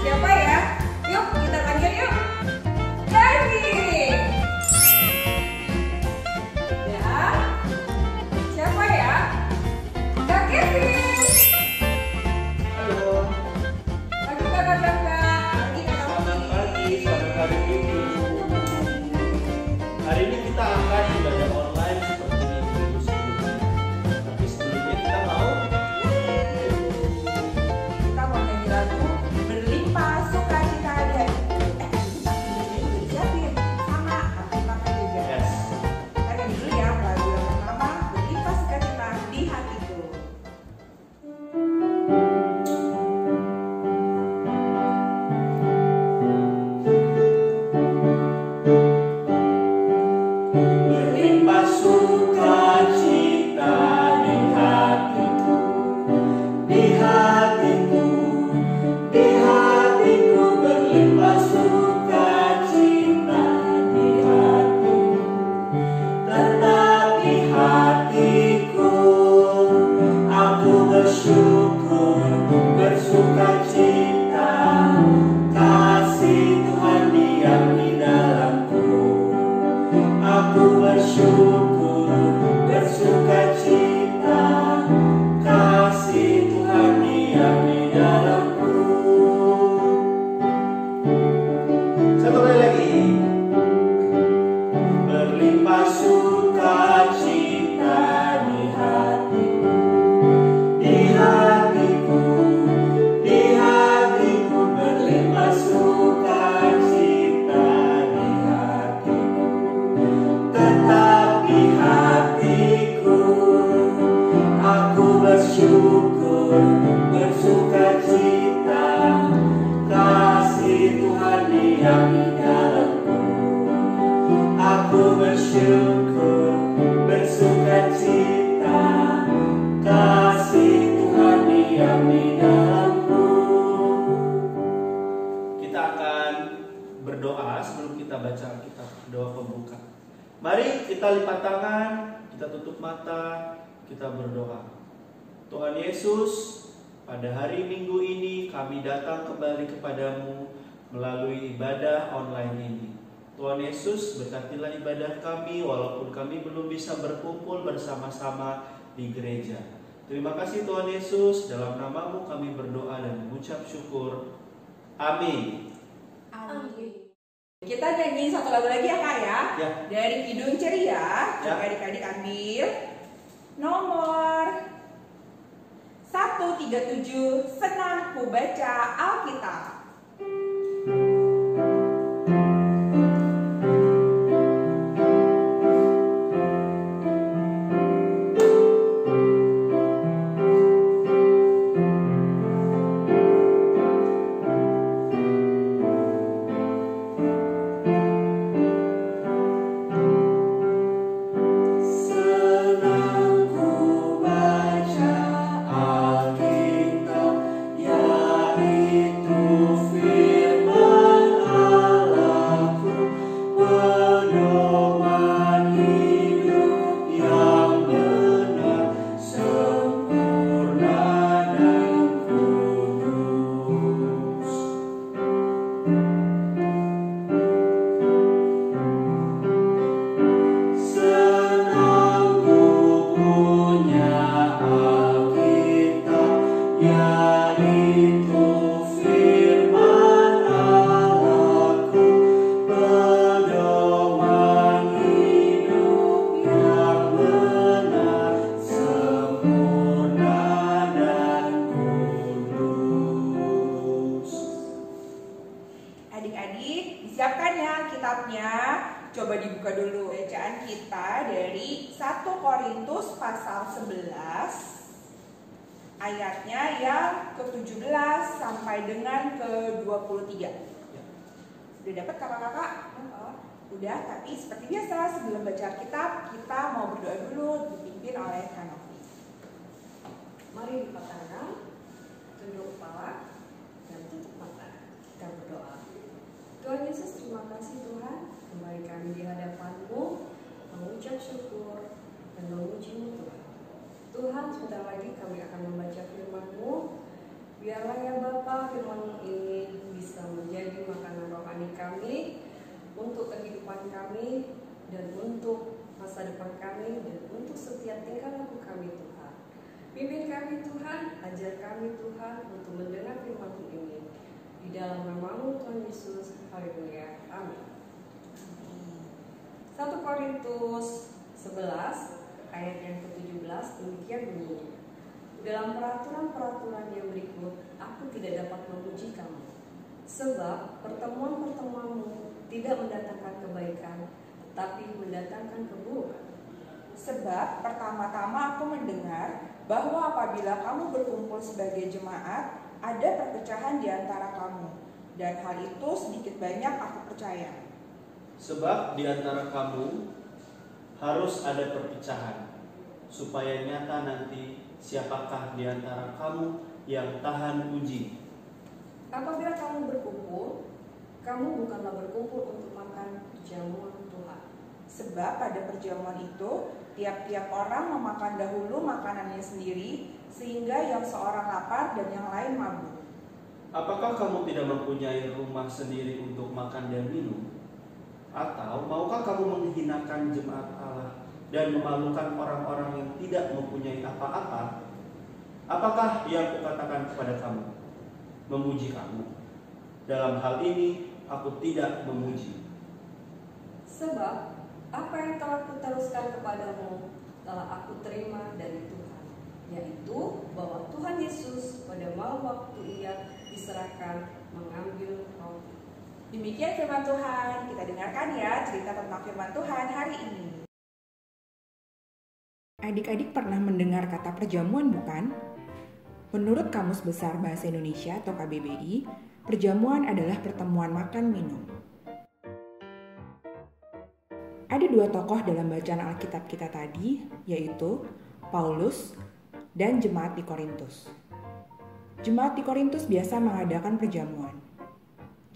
Siapa ya? Yuk kita panggil yuk. Kevin. Ya. Siapa ya? Kak Kevin. Halo. Pagi kakak-kakak. Pagi kakak. Selamat pagi, selamat hari Minggu. Hari ini kita akan belajar online seperti minggu sebelumnya. Tapi sebelumnya kita mau nyanyi lagu Berlimpah Sukacita dari siapin sama aku makan juga. yes. Kita nyanyi dulu ya lagu yang pertama Berlimpah Sukacita di Hatiku. Berlimpah sukacita di hatiku, di hatiku, di hatiku. Berlimpah sukacita di hatiku, tetap di hatiku. Aku bersyukur, bersukacita, kasih Tuhan diam di dalamku. Aku bersyukur, bersukacita, kasih Tuhan diam di dalamku. Satu kali lagi. Berlimpah sukacita di hatiku, di hatiku, di hatiku. Berlimpah sukacita di hatiku, tetap di hatiku. Aku bersyukur, bersukacita, kasih Tuhan diam di dalamku. Aku bersyukur, bersukacita, kasih Tuhan diam di dalamku. Kita akan berdoa sebelum kita baca Alkitab, doa pembuka. Mari kita lipat tangan, kita tutup mata, kita berdoa. Tuhan Yesus, pada hari Minggu ini kami datang kembali kepadamu melalui ibadah online ini. Tuhan Yesus, berkatilah ibadah kami walaupun kami belum bisa berkumpul bersama-sama di gereja. Terima kasih Tuhan Yesus, dalam nama-Mu kami berdoa dan mengucap syukur. Amin. Amin. Kita nyanyi satu lagu lagi ya Kak ya. Ya. Dari Kidung Ceria. Ya. Coba adik-adik ambil nomor 137 Senang Ku Baca Alkitab. Senang ku baca Alkitab, yaitu firman Allahku, pedoman hidup yang benar, sempurna dan kudus. Senang ku punya Alkitab, yaitu firman Allahku, pedoman hidup yang benar, sempurna dan kudus. Adik-adik, disiapkan ya kitabnya. Coba dibuka dulu bacaan kita dari 1 Korintus pasal 11 ayatnya yang ke-17 sampai dengan ke-23. Udah dapat kakak-kakak? Udah, tapi seperti biasa sebelum baca Alkitab kita mau berdoa dulu dipimpin oleh Kanopi. Mari lipat tangan, tunduk kepala, dan tutup mata. Kita berdoa. Tuhan Yesus, terima kasih Tuhan. Kembali kami di hadapan-Mu, mengucap syukur dan memuji-Mu Tuhan. Tuhan, sebentar lagi kami akan membaca firman-Mu. Biarlah ya Bapa, firman-Mu ini untuk kehidupan kami, dan untuk masa depan kami, dan untuk setiap tingkah laku kami Tuhan. Pimpin kami Tuhan, ajar kami Tuhan untuk mendengar firman ini. Di dalam nama-Mu Tuhan Yesus, haleluya, amin. 1 Korintus 11 ayat yang ke-17 demikian bunyinya. Dalam peraturan-peraturan yang berikut, aku tidak dapat memuji kamu, sebab pertemuan-pertemuanmu tidak mendatangkan kebaikan, tetapi mendatangkan keburukan. Sebab pertama-tama aku mendengar bahwa apabila kamu berkumpul sebagai jemaat, ada perpecahan di antara kamu, dan hal itu sedikit banyak aku percaya. Sebab di antara kamu harus ada perpecahan, supaya nyata nanti siapakah di antara kamu yang tahan uji. Apabila kamu berkumpul, kamu bukanlah berkumpul untuk makan jamuan Tuhan. Sebab pada perjamuan itu, tiap-tiap orang memakan dahulu makanannya sendiri, sehingga yang seorang lapar dan yang lain mabuk. Apakah kamu tidak mempunyai rumah sendiri untuk makan dan minum? Atau maukah kamu menghinakan jemaat Allah dan memalukan orang-orang yang tidak mempunyai apa-apa? Apakah yang kukatakan kepada kamu? Memuji kamu. Dalam hal ini aku tidak memuji. Sebab apa yang telah kuteruskan kepadamu telah aku terima dari Tuhan, yaitu bahwa Tuhan Yesus pada malam waktu Ia diserahkan mengambil roti. Demikian firman Tuhan, kita dengarkan ya cerita tentang firman Tuhan hari ini. Adik-adik pernah mendengar kata perjamuan bukan? Menurut Kamus Besar Bahasa Indonesia atau KBBI, perjamuan adalah pertemuan makan minum. Ada dua tokoh dalam bacaan Alkitab kita tadi, yaitu Paulus dan jemaat di Korintus. Jemaat di Korintus biasa mengadakan perjamuan.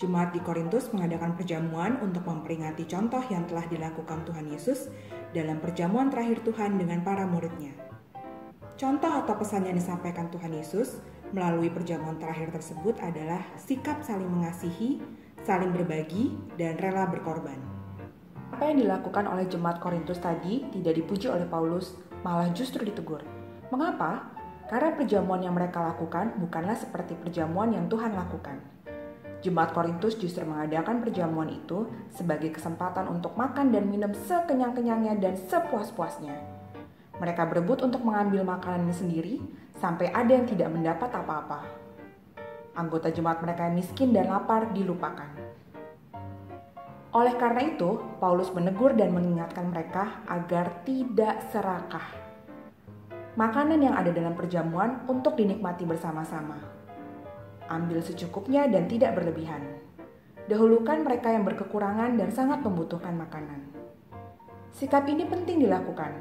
Jemaat di Korintus mengadakan perjamuan untuk memperingati contoh yang telah dilakukan Tuhan Yesus dalam perjamuan terakhir Tuhan dengan para muridnya. Contoh atau pesan yang disampaikan Tuhan Yesus melalui perjamuan terakhir tersebut adalah sikap saling mengasihi, saling berbagi, dan rela berkorban. Apa yang dilakukan oleh jemaat Korintus tadi tidak dipuji oleh Paulus, malah justru ditegur. Mengapa? Karena perjamuan yang mereka lakukan bukanlah seperti perjamuan yang Tuhan lakukan. Jemaat Korintus justru mengadakan perjamuan itu sebagai kesempatan untuk makan dan minum sekenyang-kenyangnya dan sepuas-puasnya. Mereka berebut untuk mengambil makanannya sendiri sampai ada yang tidak mendapat apa-apa. Anggota jemaat mereka yang miskin dan lapar dilupakan. Oleh karena itu, Paulus menegur dan mengingatkan mereka agar tidak serakah. Makanan yang ada dalam perjamuan untuk dinikmati bersama-sama. Ambil secukupnya dan tidak berlebihan. Dahulukan mereka yang berkekurangan dan sangat membutuhkan makanan. Sikap ini penting dilakukan,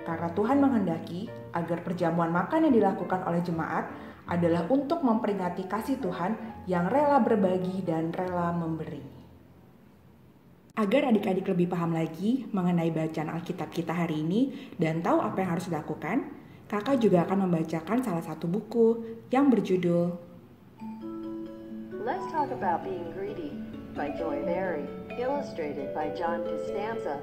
karena Tuhan menghendaki agar perjamuan makan yang dilakukan oleh jemaat adalah untuk memperingati kasih Tuhan yang rela berbagi dan rela memberi. Agar adik-adik lebih paham lagi mengenai bacaan Alkitab kita hari ini dan tahu apa yang harus dilakukan, kakak juga akan membacakan salah satu buku yang berjudul Let's Talk About Being Greedy by Joy Berry, illustrated by John Costanza.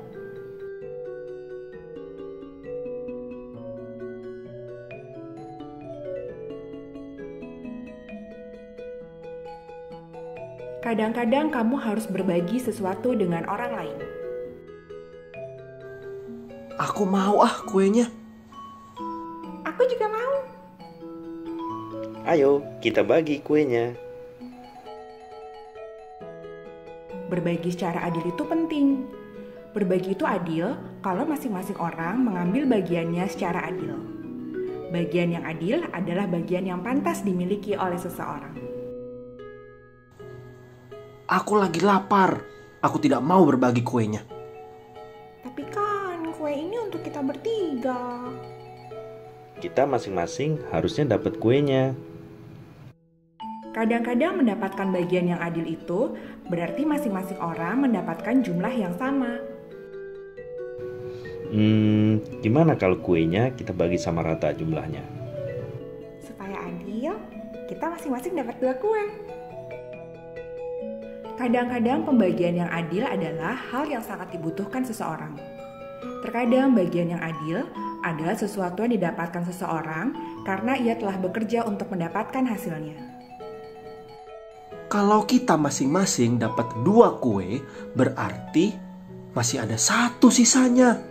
Kadang-kadang kamu harus berbagi sesuatu dengan orang lain. Aku mau kuenya. Aku juga mau. Ayo, kita bagi kuenya. Berbagi secara adil itu penting. Berbagi itu adil kalau masing-masing orang mengambil bagiannya secara adil. Bagian yang adil adalah bagian yang pantas dimiliki oleh seseorang. Aku lagi lapar. Aku tidak mau berbagi kuenya. Tapi kan kue ini untuk kita bertiga. Kita masing-masing harusnya dapat kuenya. Kadang-kadang mendapatkan bagian yang adil itu berarti masing-masing orang mendapatkan jumlah yang sama. Gimana kalau kuenya kita bagi sama rata jumlahnya? Supaya adil, kita masing-masing dapat 2 kue. Kadang-kadang pembagian yang adil adalah hal yang sangat dibutuhkan seseorang. Terkadang bagian yang adil adalah sesuatu yang didapatkan seseorang karena ia telah bekerja untuk mendapatkan hasilnya. Kalau kita masing-masing dapat 2 kue, berarti masih ada 1 sisanya.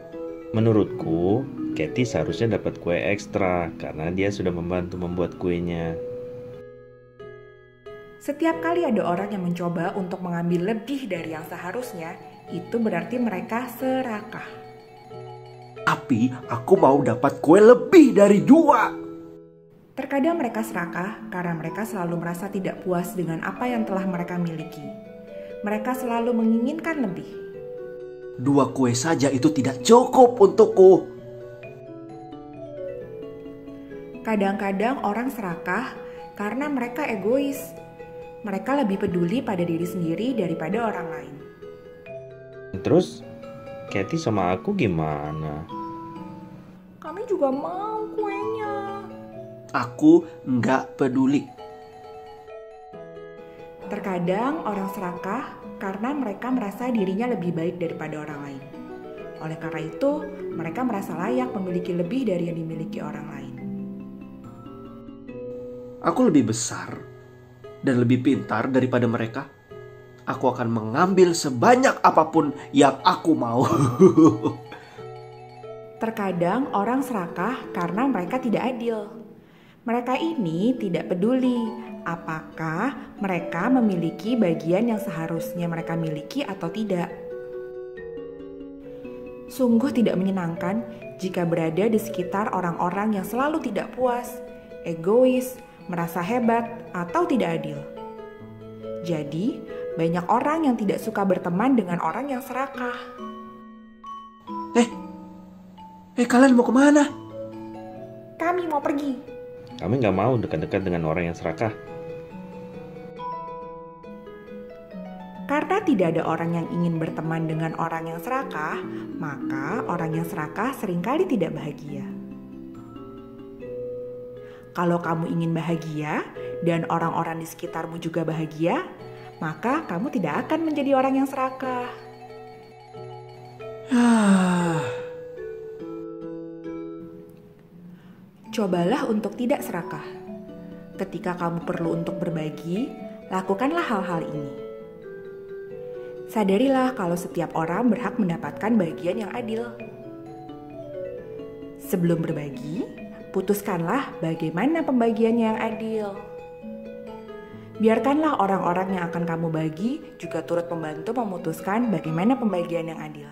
Menurutku, Katie seharusnya dapat kue ekstra karena dia sudah membantu membuat kuenya. Setiap kali ada orang yang mencoba untuk mengambil lebih dari yang seharusnya, itu berarti mereka serakah. Tapi aku mau dapat kue lebih dari 2. Terkadang mereka serakah karena mereka selalu merasa tidak puas dengan apa yang telah mereka miliki. Mereka selalu menginginkan lebih. 2 kue saja itu tidak cukup untukku. Kadang-kadang orang serakah karena mereka egois. Mereka lebih peduli pada diri sendiri daripada orang lain. Terus, Katie sama aku gimana? Kami juga mau kuenya. Aku nggak peduli. Terkadang orang serakah karena mereka merasa dirinya lebih baik daripada orang lain. Oleh karena itu, mereka merasa layak memiliki lebih dari yang dimiliki orang lain. Aku lebih besar dan lebih pintar daripada mereka. Aku akan mengambil sebanyak apapun yang aku mau. Terkadang orang serakah karena mereka tidak adil. Mereka ini tidak peduli apakah mereka memiliki bagian yang seharusnya mereka miliki atau tidak. Sungguh tidak menyenangkan jika berada di sekitar orang-orang yang selalu tidak puas, egois, merasa hebat, atau tidak adil. Jadi, banyak orang yang tidak suka berteman dengan orang yang serakah. Kalian mau kemana? Kami mau pergi. Kami gak mau dekat-dekat dengan orang yang serakah. Karena tidak ada orang yang ingin berteman dengan orang yang serakah, maka orang yang serakah seringkali tidak bahagia. Kalau kamu ingin bahagia dan orang-orang di sekitarmu juga bahagia, maka kamu tidak akan menjadi orang yang serakah. Cobalah untuk tidak serakah. Ketika kamu perlu untuk berbagi, lakukanlah hal-hal ini. Sadarilah kalau setiap orang berhak mendapatkan bagian yang adil. Sebelum berbagi, putuskanlah bagaimana pembagiannya yang adil. Biarkanlah orang-orang yang akan kamu bagi juga turut membantu memutuskan bagaimana pembagian yang adil.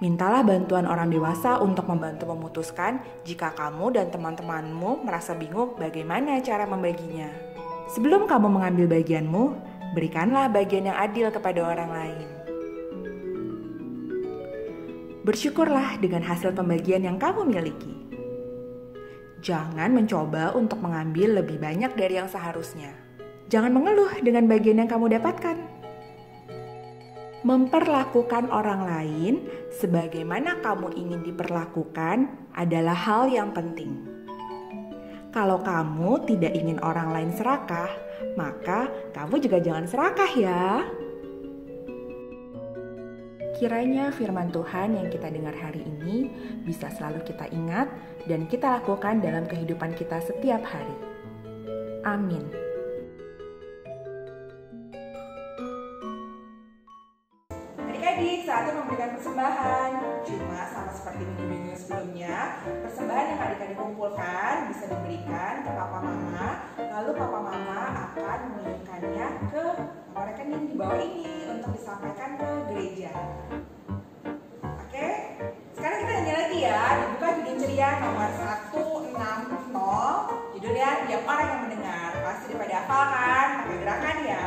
Mintalah bantuan orang dewasa untuk membantu memutuskan jika kamu dan teman-temanmu merasa bingung bagaimana cara membaginya. Sebelum kamu mengambil bagianmu, berikanlah bagian yang adil kepada orang lain. Bersyukurlah dengan hasil pembagian yang kamu miliki. Jangan mencoba untuk mengambil lebih banyak dari yang seharusnya. Jangan mengeluh dengan bagian yang kamu dapatkan. Memperlakukan orang lain sebagaimana kamu ingin diperlakukan adalah hal yang penting. Kalau kamu tidak ingin orang lain serakah, maka kamu juga jangan serakah ya. Kiranya firman Tuhan yang kita dengar hari ini bisa selalu kita ingat dan kita lakukan dalam kehidupan kita setiap hari. Amin. Adik-adik, saatnya memberikan persembahan. Cuma sama seperti minggu-minggu sebelumnya, persembahan yang adik-adik kumpulkan bisa diberikan ke papa mama. Lalu papa mama akan mengirimkannya ke nomor rekening di bawah ini untuk disampaikan ke gereja. Oke, sekarang kita nyanyi lagi ya. Dibuka judul ceria nomor 160. Judulnya Tiap Orang Yang Mendengar. Pasti pada hafal kan? Pakai gerakan ya.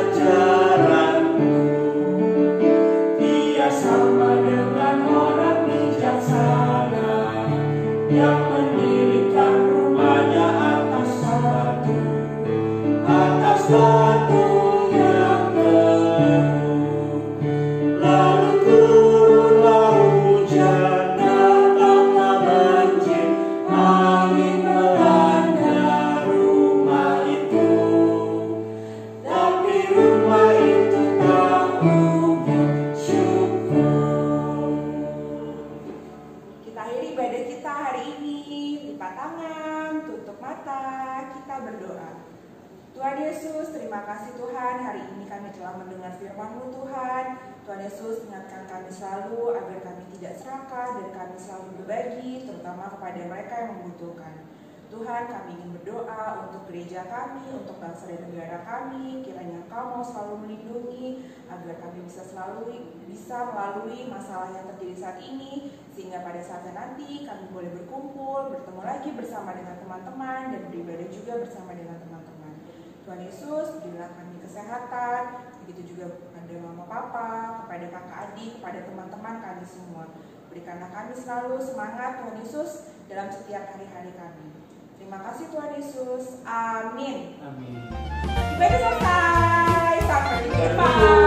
Ajaranmu terima kasih Tuhan, hari ini kami telah mendengar firman-Mu Tuhan. Tuhan Yesus, ingatkan kami selalu agar kami tidak serakah dan kami selalu berbagi, terutama kepada mereka yang membutuhkan. Tuhan, kami ingin berdoa untuk gereja kami, untuk bangsa dan negara kami. Kiranya Engkau mau selalu melindungi agar kami bisa melalui masalah yang terjadi saat ini, sehingga pada saatnya nanti kami boleh berkumpul, bertemu lagi bersama dengan teman-teman dan beribadah juga bersama dengan teman-teman. Tuhan Yesus, berilah kami kesehatan, begitu juga kepada mama papa, kepada kakak adik, kepada teman-teman kami semua. Berikanlah kami selalu semangat Tuhan Yesus dalam setiap hari-hari kami. Terima kasih Tuhan Yesus. Amin. Amin. Ibadah selesai. Sampai jumpa.